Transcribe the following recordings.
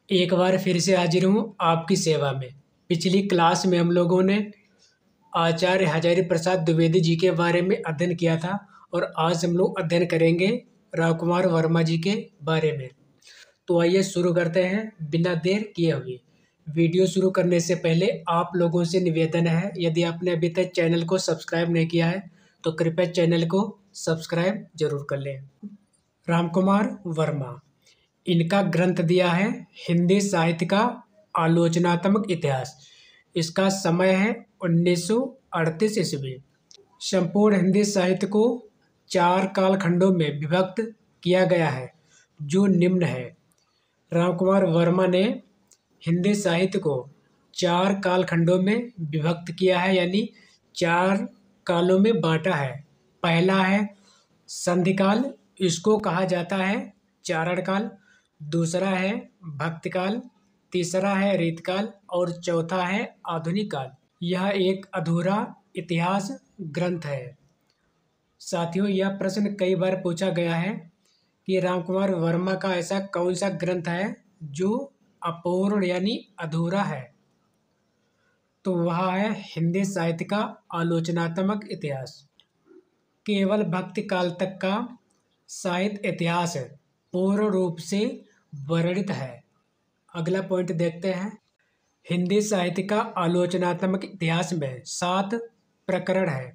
एक बार फिर से हाजिर हूँ आपकी सेवा में। पिछली क्लास में हम लोगों ने आचार्य हजारी प्रसाद द्विवेदी जी के बारे में अध्ययन किया था और आज हम लोग अध्ययन करेंगे राम कुमार वर्मा जी के बारे में। तो आइए शुरू करते हैं बिना देर किए हुए। वीडियो शुरू करने से पहले आप लोगों से निवेदन है, यदि आपने अभी तक चैनल को सब्सक्राइब नहीं किया है तो कृपया चैनल को सब्सक्राइब जरूर कर लें। राम कुमार वर्मा, इनका ग्रंथ दिया है हिंदी साहित्य का आलोचनात्मक इतिहास। इसका समय है 1938 ईस्वी। संपूर्ण हिंदी साहित्य को 4 कालखंडों में विभक्त किया गया है जो निम्न है। राम कुमार वर्मा ने हिंदी साहित्य को 4 कालखंडों में विभक्त किया है, यानी 4 कालों में बांटा है। पहला है संधिकाल, इसको कहा जाता है चारण काल। दूसरा है भक्तिकाल, तीसरा है रीतकाल और चौथा है आधुनिक काल। यह एक अधूरा इतिहास ग्रंथ है। साथियों, यह प्रश्न कई बार पूछा गया है कि रामकुमार वर्मा का ऐसा कौन सा ग्रंथ है जो अपूर्ण यानी अधूरा है। तो वह है हिंदी साहित्य का आलोचनात्मक इतिहास। केवल भक्ति काल तक का साहित्य इतिहास पूर्ण रूप से वर्णित है। अगला पॉइंट देखते हैं। हिंदी साहित्य का आलोचनात्मक इतिहास में 7 प्रकरण है।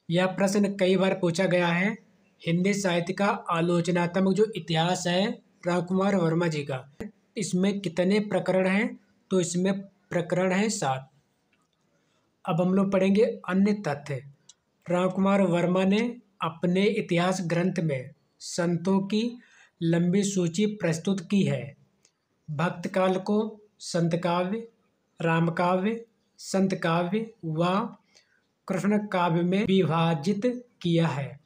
यह प्रश्न कई बार पूछा गया है। हिंदी साहित्य का आलोचनात्मक जो इतिहास है राम कुमार वर्मा जी का, इसमें कितने प्रकरण हैं? तो इसमें प्रकरण है 7। अब हम लोग पढ़ेंगे अन्य तथ्य। राम कुमार वर्मा ने अपने इतिहास ग्रंथ में संतों की लंबी सूची प्रस्तुत की है। भक्त काल को संत काव्य, राम काव्य, संत काव्य व कृष्ण काव्य में विभाजित किया है।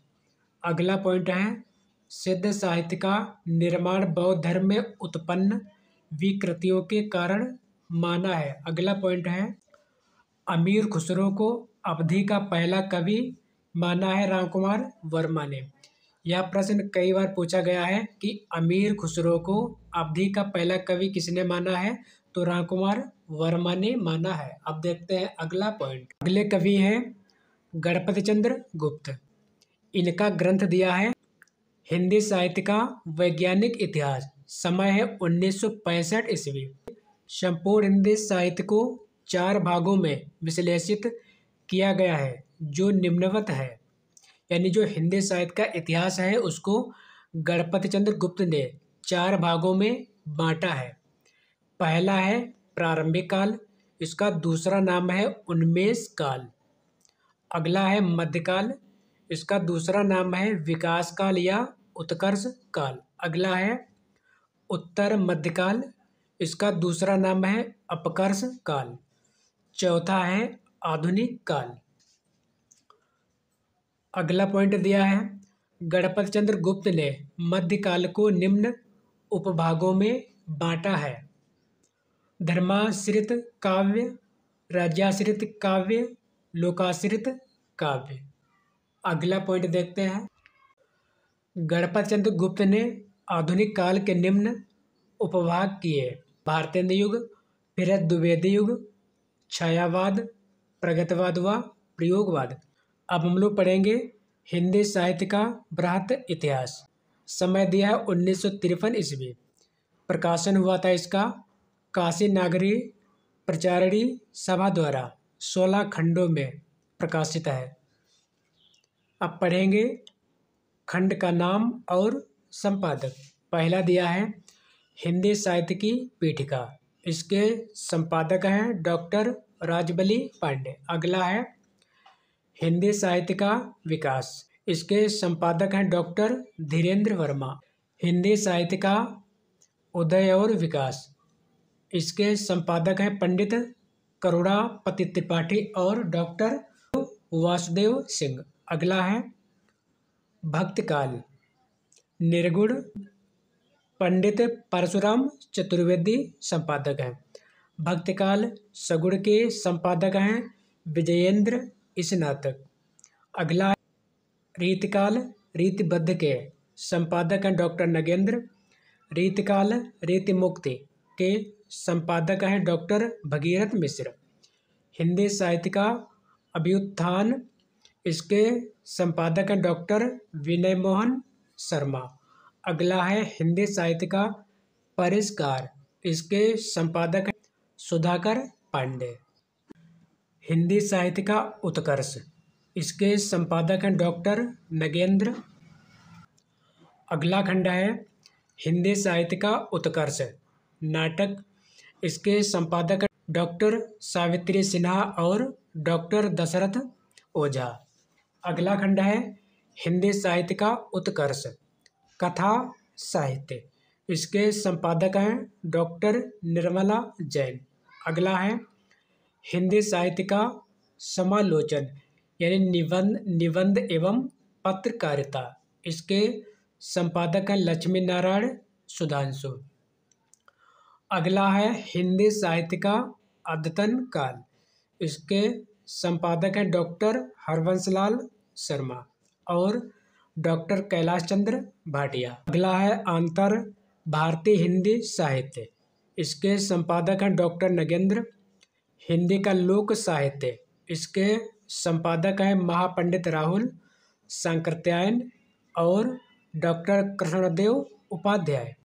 अगला पॉइंट है सिद्ध साहित्य का निर्माण बौद्ध धर्म में उत्पन्न विकृतियों के कारण माना है। अगला पॉइंट है अमीर खुसरो को अवधि का पहला कवि माना है राम कुमार वर्मा ने। यह प्रश्न कई बार पूछा गया है कि अमीर खुसरो को अवधि का पहला कवि किसने माना है? तो राम कुमार वर्मा ने माना है। अब देखते हैं अगला पॉइंट। अगले कवि हैं गणपति चंद्र गुप्त। इनका ग्रंथ दिया है हिंदी साहित्य का वैज्ञानिक इतिहास। समय है 1965 ईस्वी। संपूर्ण हिंदी साहित्य को 4 भागों में विश्लेषित किया गया है जो निम्नवत है। यानी जो हिंदी साहित्य का इतिहास है उसको गणपति चंद्र गुप्त ने 4 भागों में बांटा है। पहला है प्रारंभिक काल, इसका दूसरा नाम है उन्मेष काल। अगला है मध्यकाल, इसका दूसरा नाम है विकास काल या उत्कर्ष काल। अगला है उत्तर मध्यकाल, इसका दूसरा नाम है अपकर्ष काल। चौथा है आधुनिक काल। अगला पॉइंट दिया है गणपति चंद्र गुप्त ने मध्यकाल को निम्न उपभागों में बांटा है। धर्माश्रित काव्य, राज्याश्रित काव्य, लोकाश्रित काव्य। अगला पॉइंट देखते हैं गणपति चंद्र गुप्त ने आधुनिक काल के निम्न उपभाग किए। भारतेंद्र युग, फिर द्विवेदी युग, छायावाद, प्रगतवाद व प्रयोगवाद। अब हम लोग पढ़ेंगे हिंदी साहित्य का बृहत इतिहास। समय दिया है 1953 ईस्वी। प्रकाशन हुआ था इसका काशी नागरी प्रचारणी सभा द्वारा 16 खंडों में प्रकाशित है। अब पढ़ेंगे खंड का नाम और संपादक। पहला दिया है हिंदी साहित्य की पीठिका, इसके संपादक हैं डॉक्टर राजबली पांडे। अगला है हिंदी साहित्य का विकास, इसके संपादक हैं डॉक्टर धीरेन्द्र वर्मा। हिंदी साहित्य का उदय और विकास, इसके संपादक हैं पंडित करुणापति त्रिपाठी और डॉक्टर वासुदेव सिंह। अगला है भक्तकाल, निर्गुण, पंडित परशुराम चतुर्वेदी संपादक हैं। भक्तकाल सगुण के संपादक हैं विजयेंद्र स्नातक। अगला है रीतकाल, रीतिबद्ध के संपादक हैं डॉक्टर नगेंद्र। रीतकाल रीतिमुक्ति, के संपादक हैं डॉक्टर भगीरथ मिश्र। हिंदी साहित्य का अभ्युत्थान, इसके संपादक हैं डॉक्टर विनय मोहन शर्मा। अगला है हिंदी साहित्य का परिष्कार, इसके संपादक हैं सुधाकर पांडे। हिंदी साहित्य का उत्कर्ष, इसके संपादक हैं डॉक्टर नगेंद्र। अगला खंड है हिंदी साहित्य का उत्कर्ष नाटक, इसके संपादक डॉक्टर सावित्री सिन्हा और डॉक्टर दशरथ ओझा। अगला खंड है हिंदी साहित्य का उत्कर्ष कथा साहित्य, इसके संपादक हैं डॉक्टर निर्मला जैन। अगला है हिंदी साहित्य का समालोचन यानी निबंध एवं पत्रकारिता, इसके संपादक हैं लक्ष्मी नारायण सुधांशु। अगला है हिंदी साहित्य का अद्यतन काल, इसके संपादक हैं डॉक्टर हरवंशलाल शर्मा और डॉक्टर कैलाश चंद्र भाटिया। अगला है अंतर भारतीय हिंदी साहित्य, इसके संपादक हैं डॉक्टर नगेंद्र। हिंदी का लोक साहित्य, इसके संपादक हैं महापंडित राहुल सांकृत्यायन और डॉक्टर कृष्णदेव उपाध्याय।